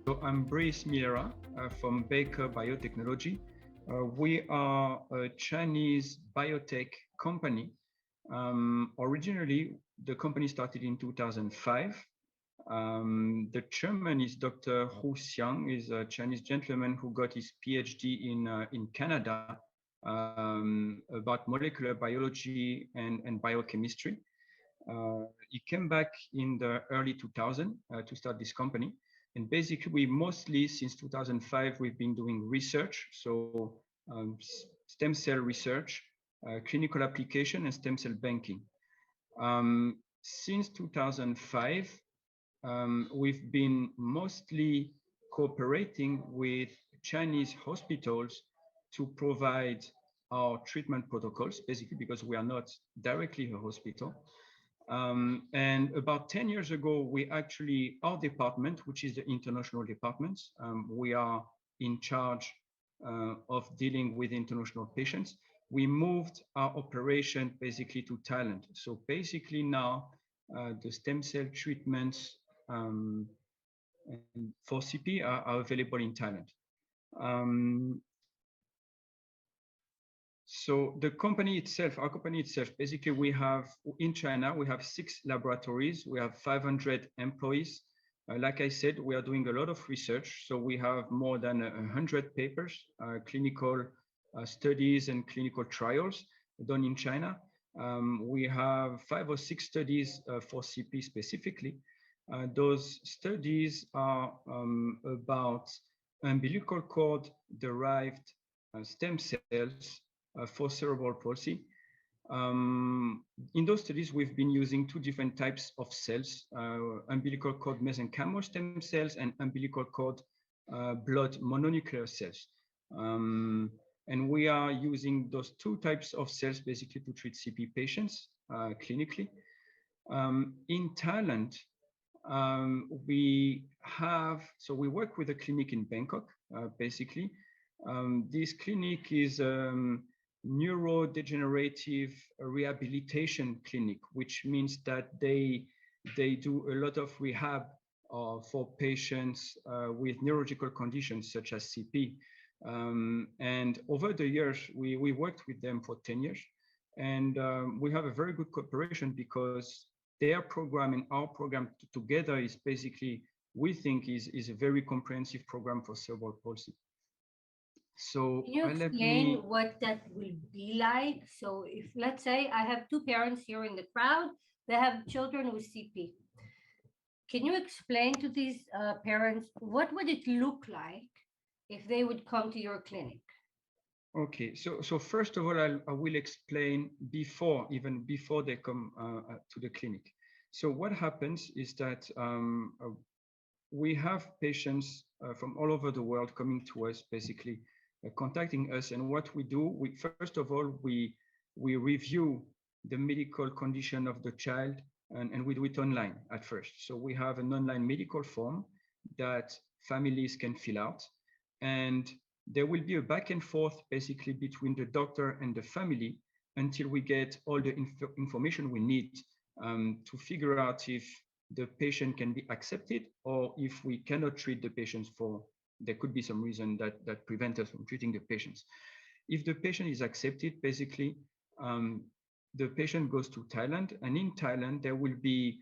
I'm Brice Milera from Beike Biotechnology. We are a Chinese biotech company. Originally, the company started in 2005. The chairman is Dr. Hu Xiang, is a Chinese gentleman who got his PhD in Canada about molecular biology and biochemistry. He came back in the early 2000 to start this company. And basically, we mostly, since 2005, we've been doing research. So stem cell research, clinical application, and stem cell banking. Since 2005, we've been mostly cooperating with Chinese hospitals to provide our treatment protocols, basically because we are not directly a hospital. And about 10 years ago, we actually, our department, which is the international department, we are in charge of dealing with international patients. We moved our operation basically to Thailand. So basically now the stem cell treatments for CP are available in Thailand. So the company itself, our company itself, basically we have, in China, we have 6 laboratories, we have 500 employees. Like I said, we are doing a lot of research. So we have more than 100 papers, clinical studies and clinical trials done in China. We have 5 or 6 studies for CP specifically. Those studies are about umbilical cord derived stem cells for cerebral palsy. In those studies, we've been using 2 different types of cells, umbilical cord mesenchymal stem cells and umbilical cord blood mononuclear cells. And we are using those 2 types of cells basically to treat CP patients clinically. In Thailand, we work with a clinic in Bangkok, basically. This clinic is neurodegenerative rehabilitation clinic, which means that they do a lot of rehab for patients with neurological conditions such as CP. And over the years, we worked with them for 10 years. And we have a very good cooperation because their program and our program together is basically, we think is a very comprehensive program for cerebral palsy. So can you explain what that will be like? So if, let's say, I have 2 parents here in the crowd, they have children with CP. Can you explain to these parents, what would it look like if they would come to your clinic? Okay, so first of all, I will explain even before they come to the clinic. So what happens is that we have patients from all over the world coming to us, basically contacting us. And what we do, first of all, we review the medical condition of the child, and we do it online at first. So we have an online medical form that families can fill out. And there will be a back and forth basically between the doctor and the family until we get all the information we need to figure out if the patient can be accepted or if we cannot treat the patients there could be some reason that prevent us from treating the patients. If the patient is accepted, basically, the patient goes to Thailand, and in Thailand, there will be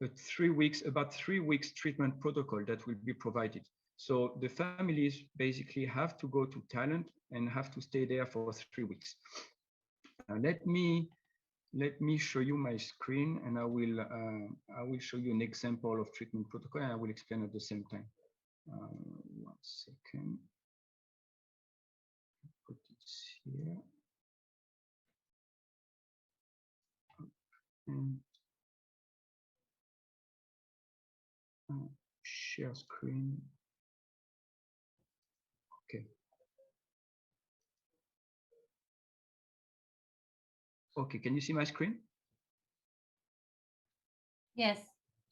about 3 weeks treatment protocol that will be provided. So the families basically have to go to Thailand and have to stay there for 3 weeks. Let me show you my screen, and I will show you an example of treatment protocol, and I will explain at the same time. 1 second. Put it here. And share screen. Okay. Okay, can you see my screen? Yes,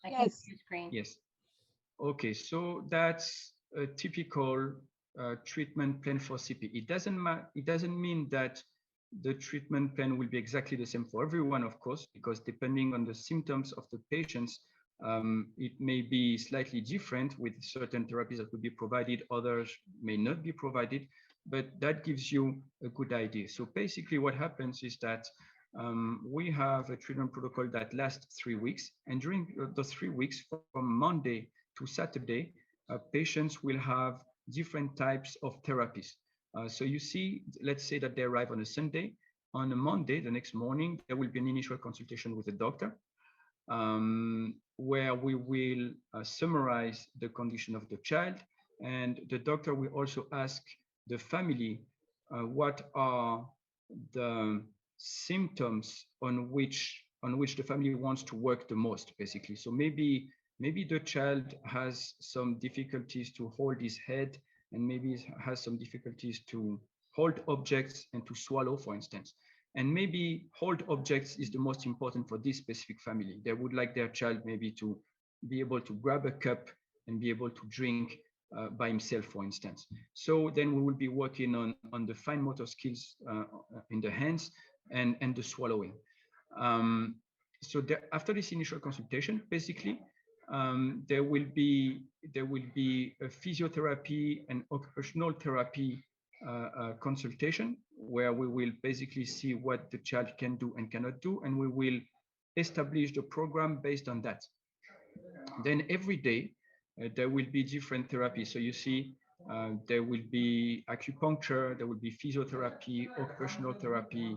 I can see your screen. Yes. Okay, so that's a typical treatment plan for CP. It doesn't mean that the treatment plan will be exactly the same for everyone, of course, because depending on the symptoms of the patients, It may be slightly different with certain therapies that will be provided, others may not be provided, but that gives you a good idea. So basically what happens is that we have a treatment protocol that lasts 3 weeks. And during those 3 weeks, from Monday to Saturday, patients will have different types of therapies. So you see, let's say that they arrive on a Sunday. On a Monday, the next morning, there will be an initial consultation with the doctor, where we will summarize the condition of the child. And the doctor will also ask the family what are the symptoms on which the family wants to work the most, basically. So maybe the child has some difficulties to hold his head, and maybe has some difficulties to hold objects and to swallow, for instance. And maybe hold objects is the most important for this specific family. They would like their child maybe to be able to grab a cup and be able to drink by himself, for instance. So then we will be working on the fine motor skills in the hands and the swallowing. So after this initial consultation, basically, there will be a physiotherapy and occupational therapy consultation, where we will basically see what the child can do and cannot do, and we will establish the program based on that. Then every day there will be different therapies. So you see, there will be acupuncture, there will be physiotherapy, occupational therapy,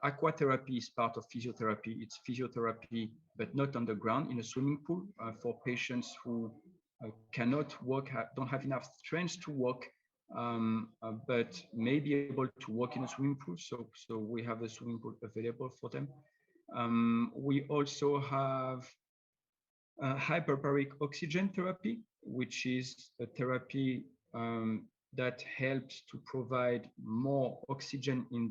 aquatherapy is part of physiotherapy. It's physiotherapy, but not on the ground, in a swimming pool, for patients who cannot walk, don't have enough strength to walk, but may be able to walk in a swimming pool. So we have a swimming pool available for them. We also have hyperbaric oxygen therapy, which is a therapy that helps to provide more oxygen in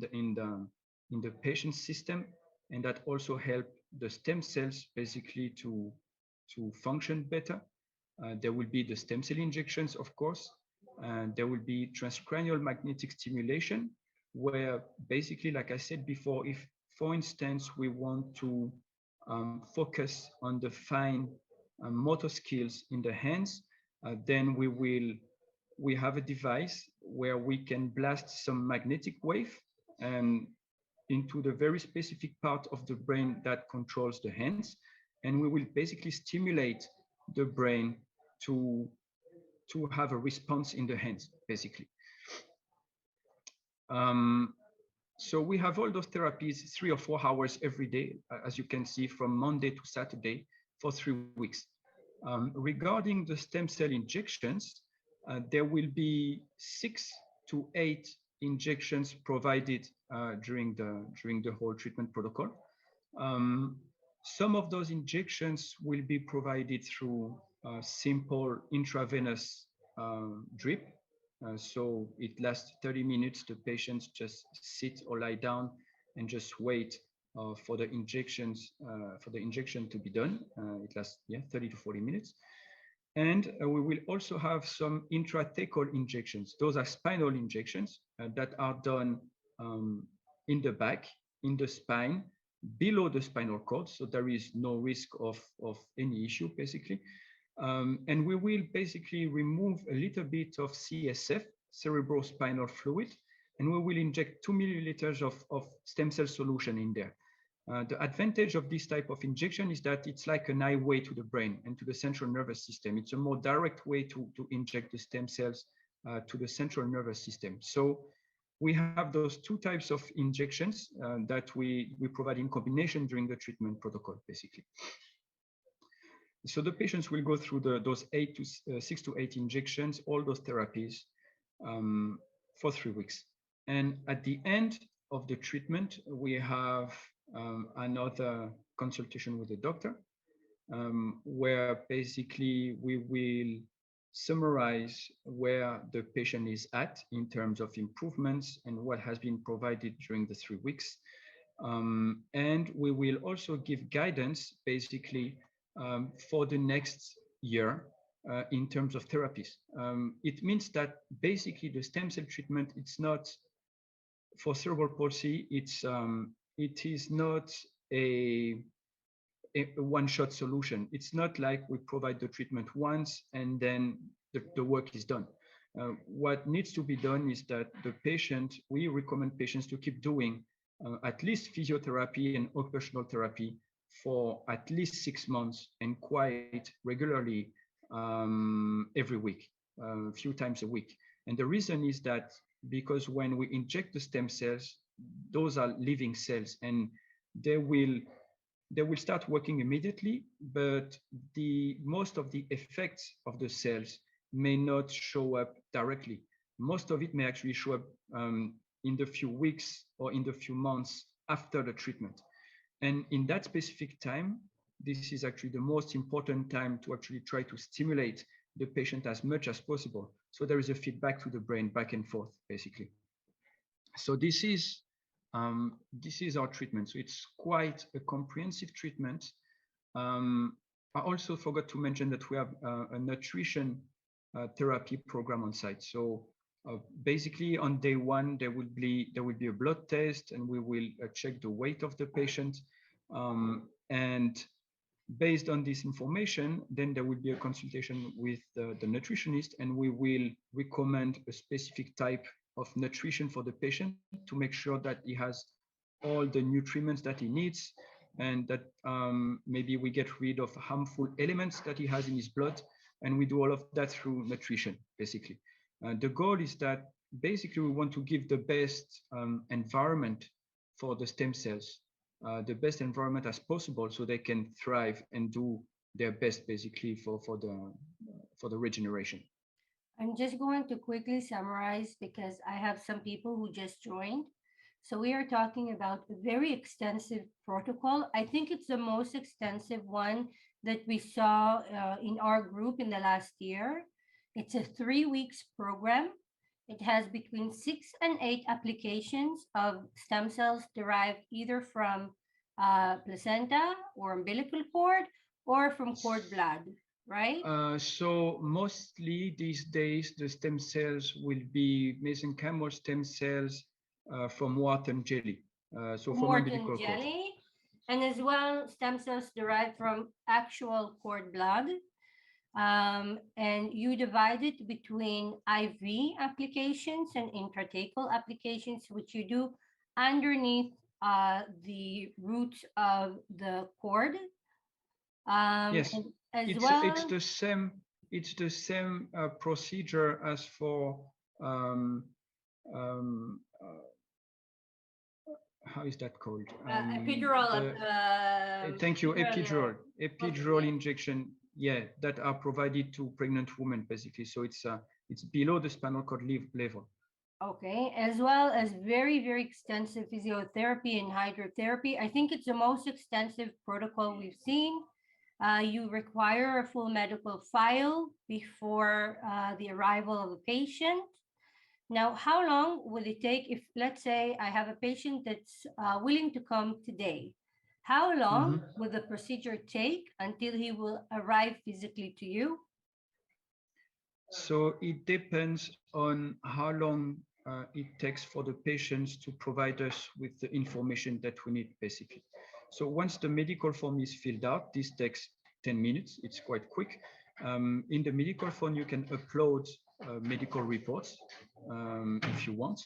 the patient's system, and that also help the stem cells basically to function better. There will be the stem cell injections, of course, and there will be transcranial magnetic stimulation, where basically, like I said before, if, for instance, we want to focus on the fine motor skills in the hands, then we have a device where we can blast some magnetic wave into the very specific part of the brain that controls the hands, and we will basically stimulate the brain to have a response in the hands, basically. So we have all those therapies 3 or 4 hours every day, as you can see, from Monday to Saturday for 3 weeks. Regarding the stem cell injections, there will be 6 to 8 injections provided during the whole treatment protocol. Some of those injections will be provided through simple intravenous drip. So it lasts 30 minutes. The patients just sit or lie down and just wait for the injection to be done. It lasts 30 to 40 minutes. And we will also have some intrathecal injections. Those are spinal injections that are done in the back, in the spine, below the spinal cord. So there is no risk of any issue, basically. And we will basically remove a little bit of CSF, cerebral spinal fluid, and we will inject 2 milliliters of stem cell solution in there. The advantage of this type of injection is that it's like an highway to the brain and to the central nervous system. It's a more direct way to inject the stem cells to the central nervous system. So we have those 2 types of injections that we provide in combination during the treatment protocol, basically. So the patients will go through those 6 to 8 injections, all those therapies for 3 weeks. And at the end of the treatment, we have another consultation with the doctor, where basically we will summarize where the patient is at in terms of improvements and what has been provided during the 3 weeks. And we will also give guidance, basically, for the next year in terms of therapies. It means that basically the stem cell treatment, it's not for cerebral palsy, it is not a a one-shot solution. It's not like we provide the treatment once and then the work is done. What needs to be done is that the patient, we recommend patients to keep doing at least physiotherapy and occupational therapy for at least 6 months and quite regularly every week, a few times a week. And the reason is that because when we inject the stem cells, those are living cells and they will start working immediately, but most of the effects of the cells may not show up directly. Most of it may actually show up in the few weeks or in the few months after the treatment. And in that specific time, this is actually the most important time to actually try to stimulate the patient as much as possible. So there is a feedback to the brain back and forth, basically. So this is our treatment. So it's quite a comprehensive treatment. I also forgot to mention that we have a nutrition therapy program on site. So basically on day one, there will be a blood test and we will check the weight of the patient. And based on this information, then there will be a consultation with the nutritionist and we will recommend a specific type of nutrition for the patient to make sure that he has all the nutrients that he needs and that maybe we get rid of harmful elements that he has in his blood. And we do all of that through nutrition, basically. The goal is that basically we want to give the best environment for the stem cells, the best environment as possible so they can thrive and do their best basically for the regeneration. I'm just going to quickly summarize because I have some people who just joined. So we are talking about a very extensive protocol. I think it's the most extensive one that we saw in our group in the last year. It's a 3 weeks program. It has between 6 and 8 applications of stem cells derived either from placenta or umbilical cord or from cord blood, right? So mostly these days, the stem cells will be mesenchymal stem cells from Wharton jelly. So from umbilical cord. Jelly, and as well stem cells derived from actual cord blood. And you divide it between IV applications and intrathecal applications, which you do underneath the roots of the cord. Yes, it's the same procedure as for how is that called? Epidural. Thank you, epidural injection. Yeah, that are provided to pregnant women basically. So it's below the spinal cord level. Okay, as well as very, very extensive physiotherapy and hydrotherapy. I think it's the most extensive protocol we've seen. You require a full medical file before the arrival of a patient. Now, how long will it take if, let's say, I have a patient that's willing to come today? How long will the procedure take until he will arrive physically to you? So it depends on how long it takes for the patients to provide us with the information that we need, basically. So once the medical form is filled out, this takes 10 minutes. It's quite quick. In the medical form, you can upload medical reports if you want.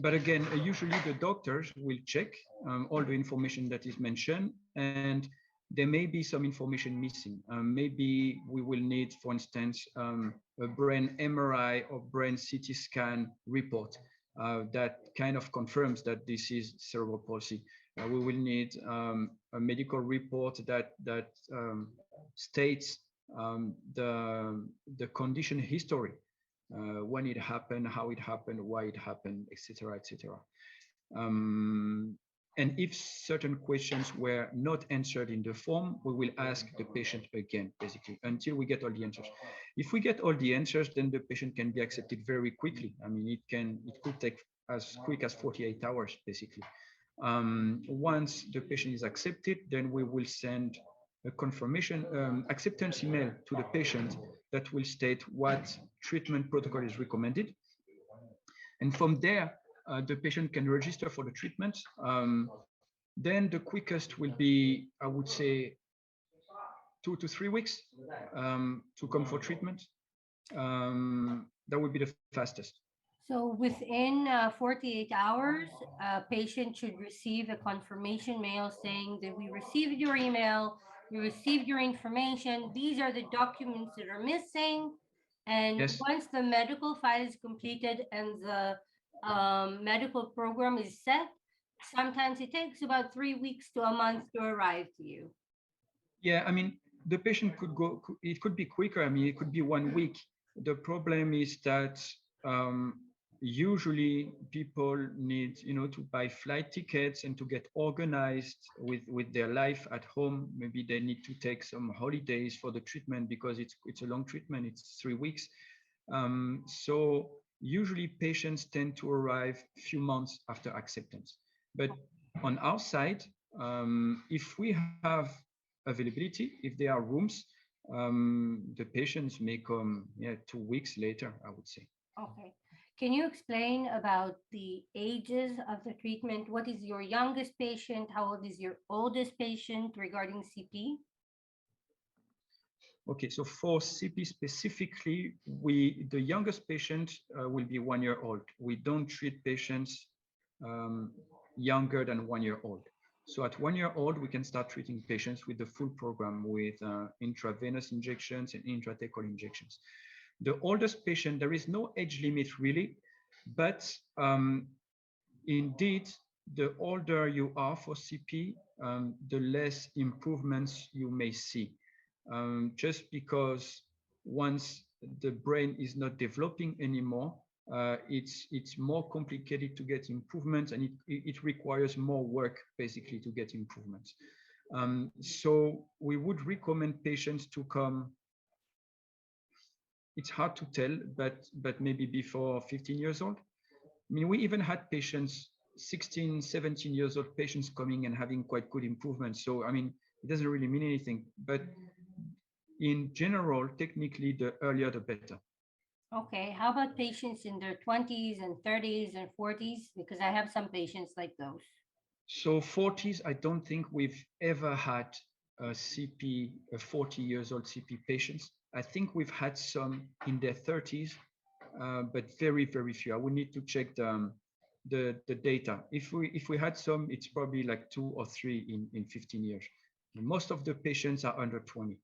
But again, usually the doctors will check all the information that is mentioned, and there may be some information missing. Maybe we will need, for instance, a brain MRI or brain CT scan report that kind of confirms that this is cerebral palsy. We will need a medical report that states the condition history, when it happened, how it happened, why it happened, etc., etc. And if certain questions were not answered in the form, we will ask the patient again, basically, until we get all the answers. If we get all the answers, then the patient can be accepted very quickly. I mean, it could take as quick as 48 hours, basically. Once the patient is accepted, then we will send a confirmation acceptance email to the patient that will state what treatment protocol is recommended. And from there, the patient can register for the treatment. Then the quickest will be, I would say, 2 to 3 weeks to come for treatment. That would be the fastest. So within 48 hours, a patient should receive a confirmation mail saying that we received your email, we received your information, these are the documents that are missing. And Yes. once the medical file is completed and the medical program is set, sometimes it takes about 3 weeks to a month to arrive to you. Yeah, I mean, the patient could go, it could be quicker. I mean, it could be 1 week. The problem is that usually people need, to buy flight tickets and to get organized with their life at home. Maybe they need to take some holidays for the treatment because it's a long treatment. It's 3 weeks. So usually patients tend to arrive a few months after acceptance. But on our side, if we have availability, if there are rooms, the patients may come 2 weeks later, I would say. Okay. Can you explain about the ages of the treatment? What is your youngest patient? How old is your oldest patient regarding CP? Okay, so for CP specifically, the youngest patient will be 1 year old. We don't treat patients younger than 1 year old. So at 1 year old, we can start treating patients with the full program with intravenous injections and intrathecal injections. The oldest patient, there is no age limit really, but indeed, the older you are for CP, the less improvements you may see. Just because once the brain is not developing anymore, it's more complicated to get improvements, and it requires more work basically to get improvements. So we would recommend patients to come. It's hard to tell, but maybe before 15 years old. I mean, we even had patients, 16, 17 years old patients coming and having quite good improvements. So, I mean, it doesn't really mean anything, but in general, technically, the earlier, the better. Okay, how about patients in their 20s and 30s and 40s? Because I have some patients like those. So 40s, I don't think we've ever had a CP, a 40 years old CP patients. I think we've had some in their 30s, but very, very few. I would need to check the data. If we had some, it's probably like 2 or 3 in 15 years. Most of the patients are under 20.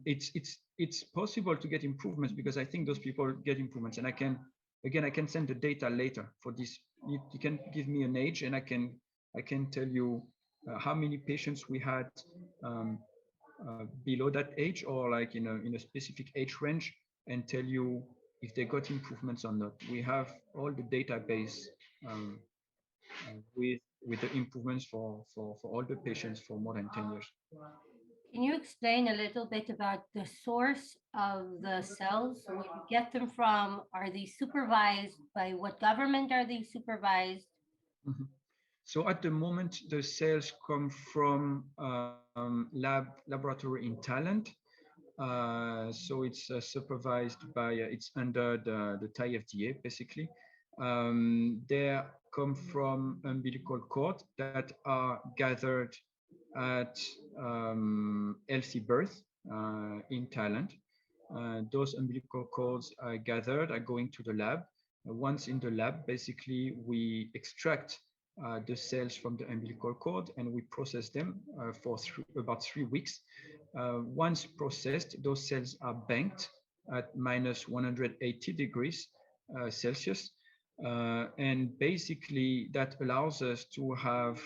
It's possible to get improvements because I think those people get improvements, and I can send the data later for this. You can give me an age, and I can tell you how many patients we had below that age, or like in a specific age range, and tell you if they got improvements or not. We have all the database with the improvements for all the patients for more than 10 years. Can you explain a little bit about the source of the cells? Where you get them from? Are they supervised? By what government are they supervised? Mm-hmm. So at the moment, the cells come from laboratory in Thailand. So it's supervised by, it's under the Thai FDA, basically. They come from umbilical cord that are gathered at healthy birth in Thailand. Those umbilical cords are gathered, are going to the lab. Once in the lab, basically, we extract the cells from the umbilical cord and we process them for about 3 weeks. Once processed, those cells are banked at minus 180 degrees Celsius. And basically, that allows us to have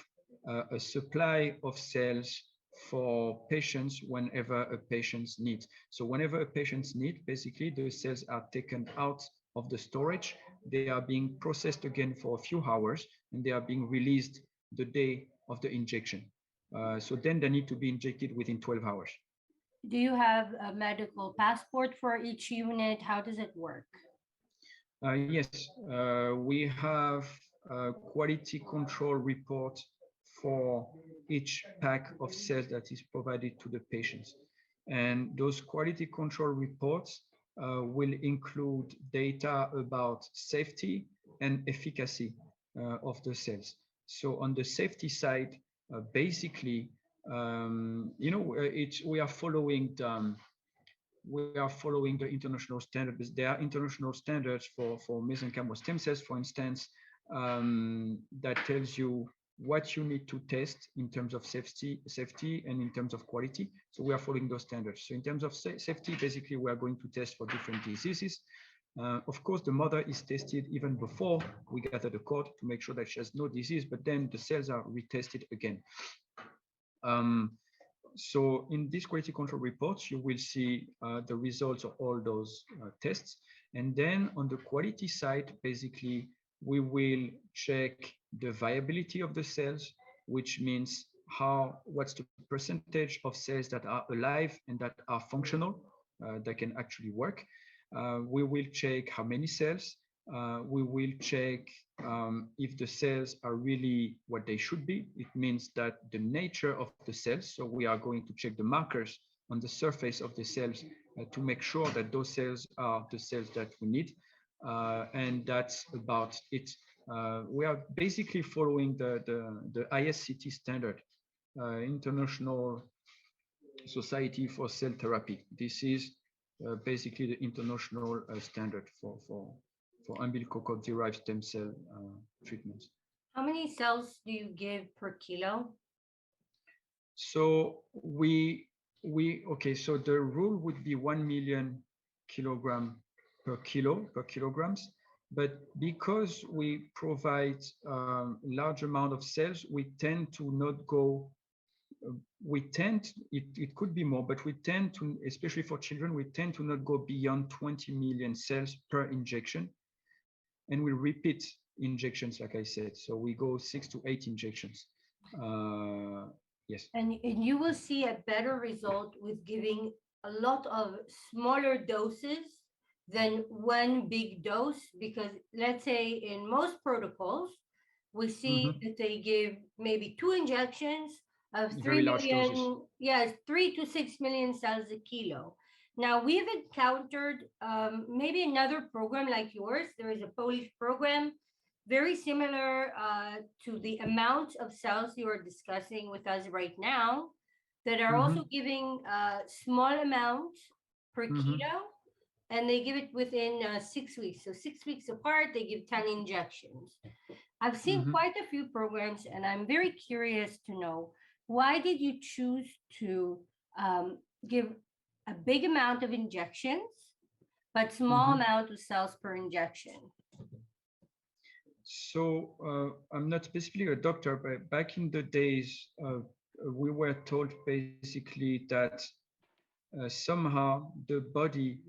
a supply of cells for patients whenever a patient's need. So whenever a patient's need, basically the cells are taken out of the storage. They are being processed again for a few hours, and they are being released the day of the injection. So then they need to be injected within 12 hours. Do you have a medical passport for each unit? How does it work? Yes, we have a quality control report for each pack of cells that is provided to the patients. And those quality control reports will include data about safety and efficacy of the cells. So on the safety side, basically, we are following the international standards. There are international standards for mesenchymal stem cells, for instance, that tells you what you need to test in terms of safety and in terms of quality. So we are following those standards. So in terms of safety, basically, we are going to test for different diseases. Of course, the mother is tested even before we gather the cord to make sure that she has no disease, but then the cells are retested again. So in this quality control reports, you will see the results of all those tests. And then on the quality side, basically, we will check the viability of the cells, which means what's the percentage of cells that are alive and that are functional, that can actually work. We will check how many cells. We will check if the cells are really what they should be. It means that the nature of the cells, so we are going to check the markers on the surface of the cells to make sure that those cells are the cells that we need. And that's about it. We are basically following the ISCT standard, International Society for Cell Therapy. This is basically the international standard for umbilical cord-derived stem cell treatments. How many cells do you give per kilo? So so the rule would be 1 million kilogram per kilograms. But because we provide large amount of cells, we tend to not go. It could be more, but we tend to, especially for children, we tend to not go beyond 20 million cells per injection. And we repeat injections, like I said. So we go 6 to 8 injections. Yes. And you will see a better result with giving a lot of smaller doses than one big dose, because let's say in most protocols, we see that they give maybe 2 injections of 3 Very large million, doses. yes, 3 to 6 million cells a kilo. Now, we've encountered maybe another program like yours. There is a Polish program very similar to the amount of cells you are discussing with us right now, that are also giving small amounts per kilo, and they give it within 6 weeks. So 6 weeks apart, they give 10 injections. I've seen quite a few programs, and I'm very curious to know, why did you choose to give a big amount of injections, but small amount of cells per injection? So I'm not specifically a doctor, but back in the days, we were told basically that somehow the body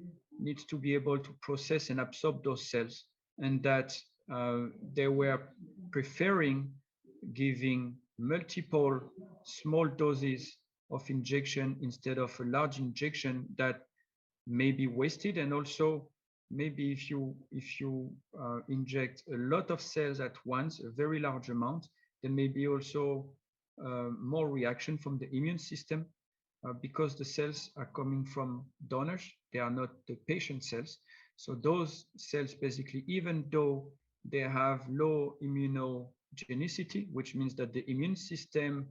needs to be able to process and absorb those cells, and that they were preferring giving multiple small doses of injection instead of a large injection that may be wasted. And also, maybe if you inject a lot of cells at once, a very large amount, there may be also more reaction from the immune system, because the cells are coming from donors. They are not the patient cells. So those cells, basically, even though they have low immunogenicity, which means that the immune system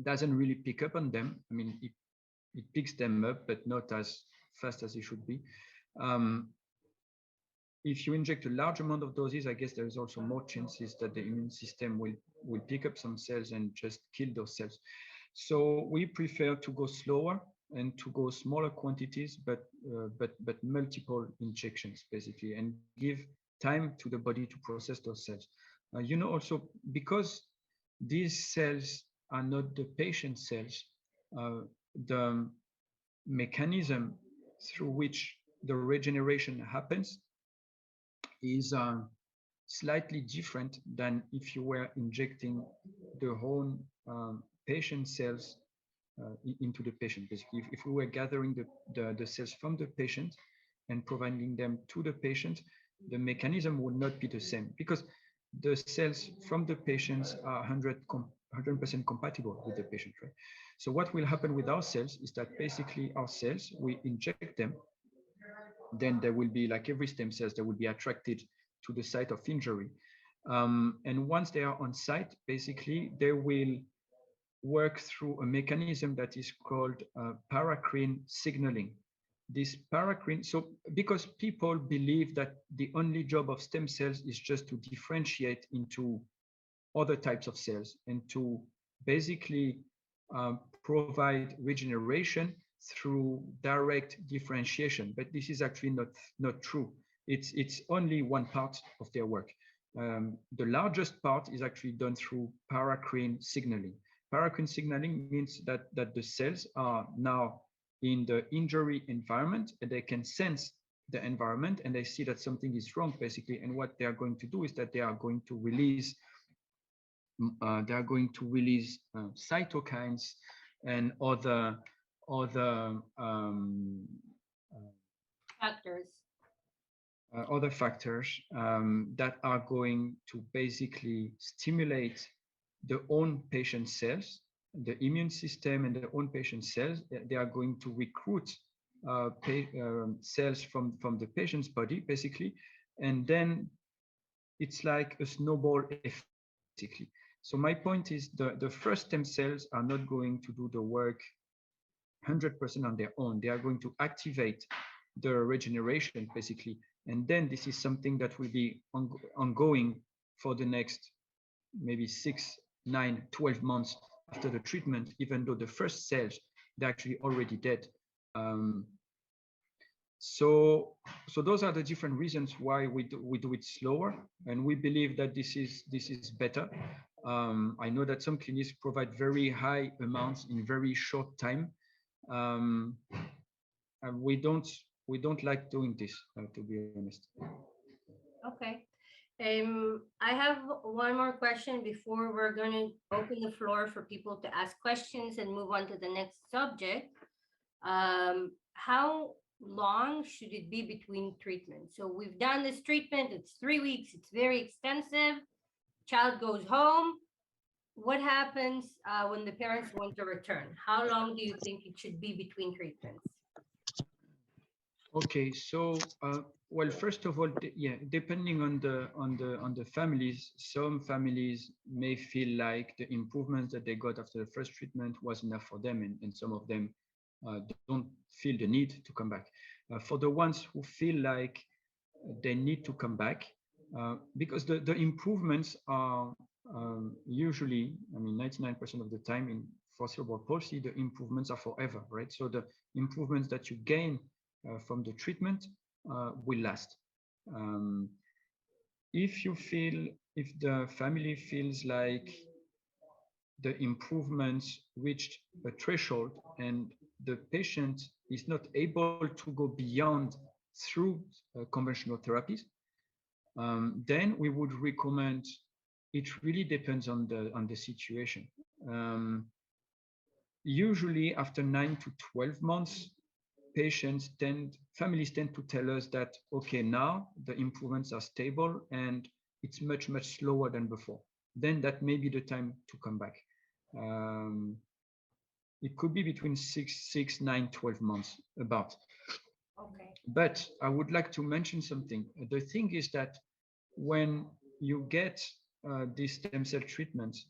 doesn't really pick up on them. I mean, it picks them up, but not as fast as it should be. If you inject a large amount of doses, I guess there is also more chances that the immune system will pick up some cells and just kill those cells. So we prefer to go slower and to go smaller quantities, but multiple injections, basically, and give time to the body to process those cells. Also, because these cells are not the patient cells, the mechanism through which the regeneration happens is slightly different than if you were injecting the whole patient cells into the patient. Basically, if we were gathering the cells from the patient and providing them to the patient, the mechanism would not be the same, because the cells from the patients are 100% compatible with the patient, right? So what will happen with our cells is that basically our cells, we inject them, then there will be, like every stem cells, they will be attracted to the site of injury. And once they are on site, basically, they will work through a mechanism that is called paracrine signaling. This paracrine, so because people believe that the only job of stem cells is just to differentiate into other types of cells and to basically provide regeneration through direct differentiation. But this is actually not true. It's only one part of their work. The largest part is actually done through paracrine signaling. Paracrine signaling means that the cells are now in the injury environment and they can sense the environment and they see that something is wrong basically. And what they are going to do is that they are going to release cytokines and other Factors. other factors that are going to basically stimulate the own patient cells, the immune system and the own patient cells. They are going to recruit cells from the patient's body, basically. And then it's like a snowball effect, basically. So my point is the first stem cells are not going to do the work 100% on their own. They are going to activate the regeneration, basically. And then this is something that will be ongoing for the next maybe 6, 9, 12 months after the treatment, even though the first cells, they're actually already dead. So those are the different reasons why we do it slower, and we believe that this is better. I know that some clinics provide very high amounts in very short time, and we don't like doing this, to be honest. Okay. I have one more question before we're going to open the floor for people to ask questions and move on to the next subject. How long should it be between treatments? So we've done this treatment, it's 3 weeks, it's very extensive. Child goes home. What happens when the parents want to return? How long do you think it should be between treatments? Okay, so well, first of all, yeah, depending on the families, some families may feel like the improvements that they got after the first treatment was enough for them, and some of them don't feel the need to come back. For the ones who feel like they need to come back, because the improvements are usually, I mean, 99% of the time for cerebral palsy, the improvements are forever, right? So the improvements that you gain from the treatment will last. If the family feels like the improvements reached a threshold and the patient is not able to go beyond through conventional therapies, then we would recommend, it really depends on the situation. Usually after 9 to 12 months, families tend to tell us that, okay, now the improvements are stable and it's much slower than before. Then that may be the time to come back. It could be between 6, 9, 12 months about. Okay. But I would like to mention something. The thing is that when you get these stem cell treatments,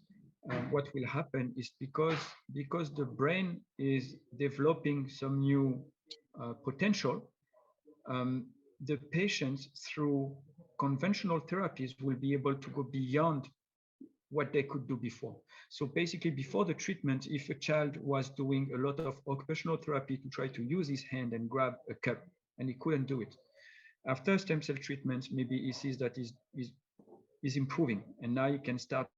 what will happen is because the brain is developing some new potential, the patients through conventional therapies will be able to go beyond what they could do before. So basically, before the treatment, if a child was doing a lot of occupational therapy to try to use his hand and grab a cup, and he couldn't do it. After stem cell treatment, maybe he sees that is improving, and now you can start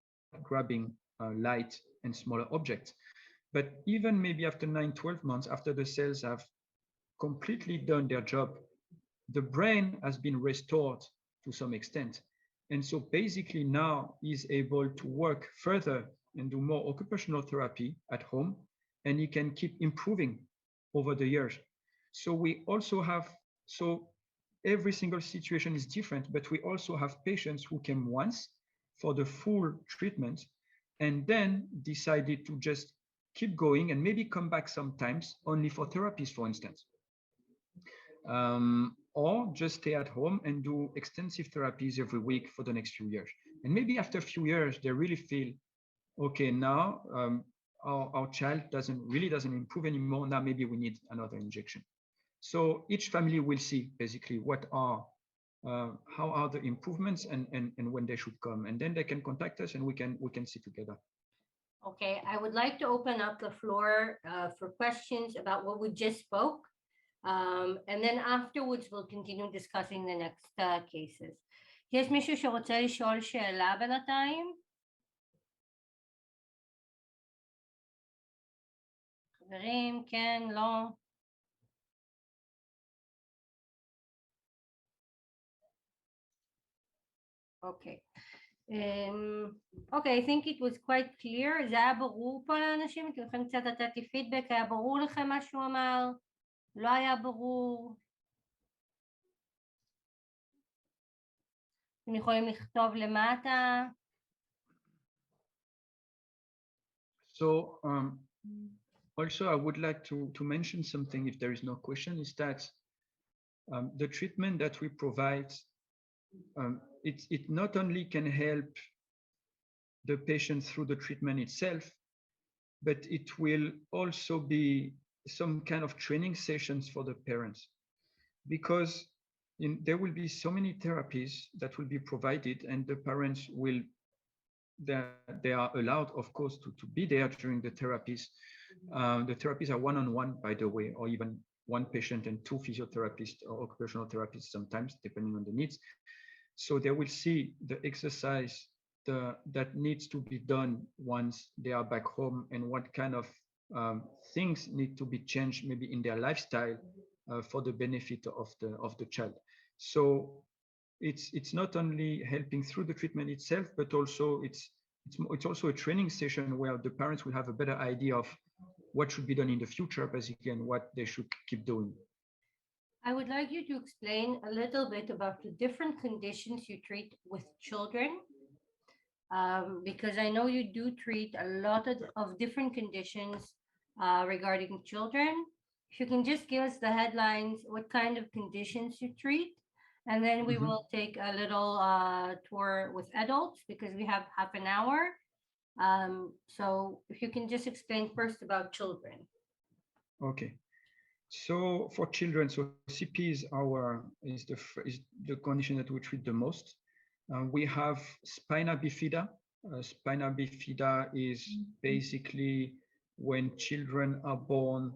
grabbing light and smaller objects. But even maybe after 9, 12 months, after the cells have completely done their job, the brain has been restored to some extent. And so basically now he's able to work further and do more occupational therapy at home, and he can keep improving over the years. So we also have, so every single situation is different, but we also have patients who came once for the full treatment and then decided to just keep going and maybe come back sometimes only for therapies, for instance. or just stay at home and do extensive therapies every week for the next few years. And maybe after a few years, they really feel, okay, now our child doesn't improve anymore. Now maybe we need another injection. So each family will see basically how are the improvements and when they should come, and then they can contact us and we can see together. Okay, I would like to open up the floor for questions about what we just spoke. And then afterwards, we'll continue discussing the next cases. יש מישהו שרוצה לשאול שאלה בינתיים? חברים, כן, לא? אוקיי. אוקיי, I think it was quite clear. זה היה ברור פה לאנשים? אתם יכולים קצת לתת לי פידבק? היה ברור לכם מה שהוא אמר? לא היה ברור? אתם יכולים לכתוב למטה? So also I would like to mention something, if there is no question, is that the treatment that we provide, it not only can help the patient through the treatment itself, but it will also be some kind of training sessions for the parents, because there will be so many therapies that will be provided, and the parents will, they are allowed, of course, to be there during the therapies. The therapies are one-on-one, by the way, or even one patient and two physiotherapists or occupational therapists sometimes, depending on the needs. So they will see the exercise that needs to be done once they are back home, and what kind of things need to be changed maybe in their lifestyle for the benefit of the child. So it's not only helping through the treatment itself, but also it's also a training session where the parents will have a better idea of what should be done in the future, basically, and what they should keep doing. I would like you to explain a little bit about the different conditions you treat with children, because I know you do treat a lot of different conditions regarding children. If you can just give us the headlines, what kind of conditions you treat, and then we will take a little tour with adults, because we have half an hour. So if you can just explain first about children. Okay. So for children, so CP is the condition that we treat the most. We have spina bifida. Spina bifida is basically when children are born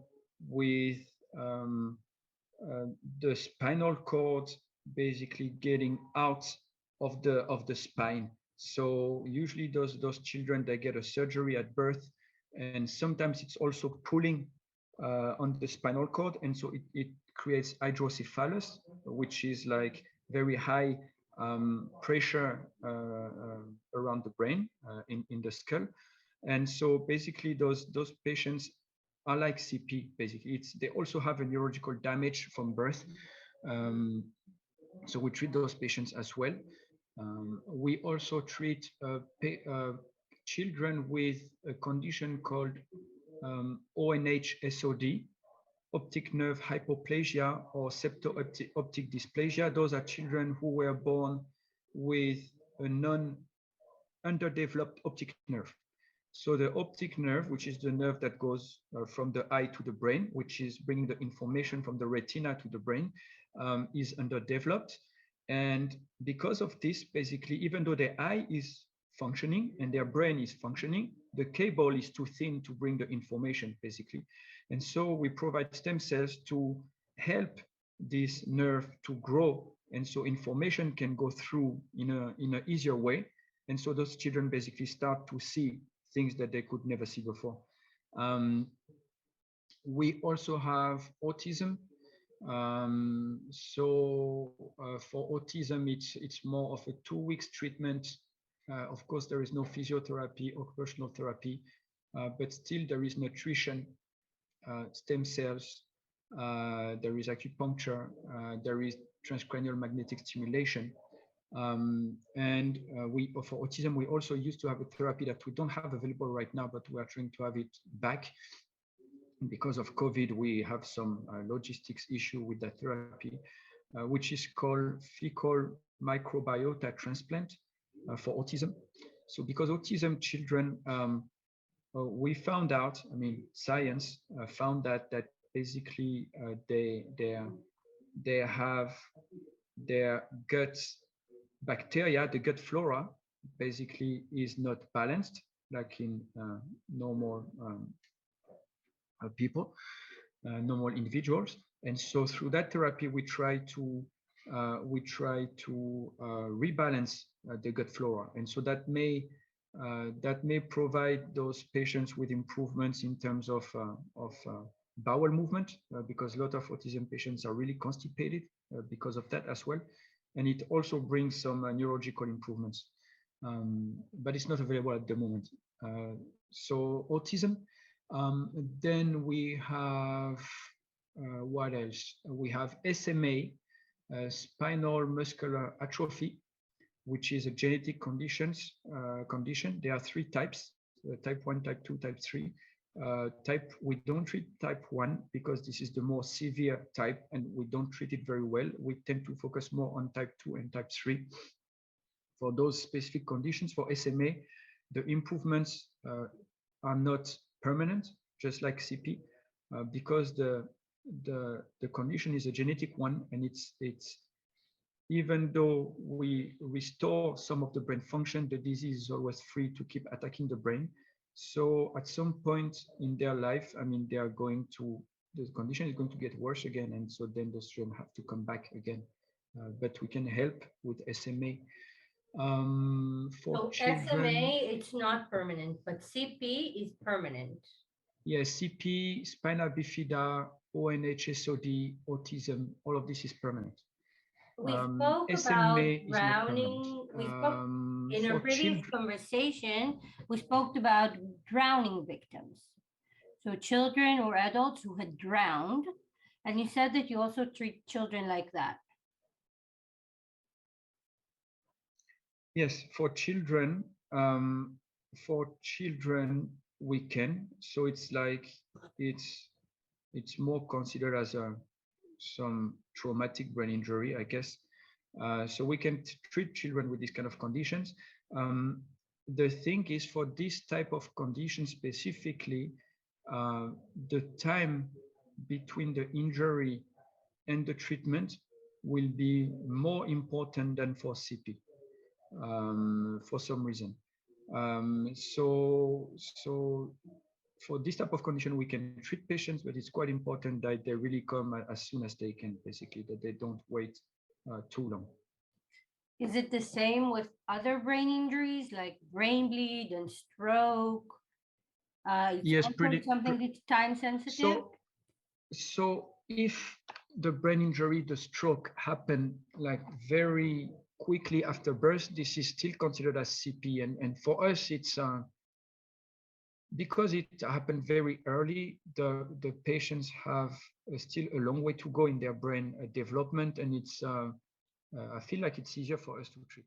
with the spinal cord basically getting out of the spine. So usually those children, they get a surgery at birth, and sometimes it's also pulling on the spinal cord, and so it creates hydrocephalus, which is like very high pressure around the brain in the skull. And so basically those patients are like CP. Basically, they also have a neurological damage from birth. So we treat those patients as well. We also treat children with a condition called ONH-SOD, optic nerve hypoplasia or septo-optic dysplasia. Those are children who were born with a underdeveloped optic nerve. So the optic nerve, which is the nerve that goes from the eye to the brain, which is bringing the information from the retina to the brain, is underdeveloped. And because of this, basically, even though their eye is functioning and their brain is functioning, the cable is too thin to bring the information, basically. And so we provide stem cells to help this nerve to grow, and so information can go through in an easier way. And so those children basically start to see things that they could never see before. We also have autism. For autism, it's more of a 2 weeks treatment. Of course, there is no physiotherapy, occupational therapy, but still there is nutrition, stem cells, there is acupuncture, there is transcranial magnetic stimulation. And for autism, we also used to have a therapy that we don't have available right now, but we are trying to have it back. Because of COVID, we have some logistics issue with that therapy. which is called fecal microbiota transplant for autism. So because autism children, we found out, I mean, science found that basically they have their gut bacteria, the gut flora, basically is not balanced like in normal people, normal individuals. And so through that therapy, we try to rebalance the gut flora, and so that may provide those patients with improvements in terms of bowel movement, because a lot of autism patients are really constipated because of that as well, and it also brings some neurological improvements, but it's not available at the moment. So autism. Then we have what else? We have SMA, spinal muscular atrophy, which is a genetic condition. There are 3 types: type 1, type 2, type 3. We don't treat type 1 because this is the more severe type, and we don't treat it very well. We tend to focus more on type 2 and type 3 for those specific conditions. For SMA, the improvements are not permanent, just like CP, because the condition is a genetic one, and it's even though we restore some of the brain function, the disease is always free to keep attacking the brain. So at some point in their life, I mean, the condition is going to get worse again, and so then the children have to come back again. But we can help with SMA. So children, SMA, it's not permanent, but CP is permanent. Yes, CP, spina bifida, ONHSOD, autism, all of this is permanent. We spoke SMA about drowning. We spoke in our previous conversation, we spoke about drowning victims. So children or adults who had drowned, and you said that you also treat children like that. Yes, for children, we can. So it's like it's more considered as some traumatic brain injury, I guess. So we can treat children with these kind of conditions. The thing is, for this type of condition specifically, the time between the injury and the treatment will be more important than for CP, for some reason. So for this type of condition, we can treat patients, but it's quite important that they really come as soon as they can, basically, that they don't wait too long. Is it the same with other brain injuries like brain bleed and stroke? Yes, something that's time sensitive. So if the brain injury, the stroke, happen like very quickly after birth, this is still considered as CP, and for us, it's because it happened very early. The patients have still a long way to go in their brain development, and it's I feel like it's easier for us to treat.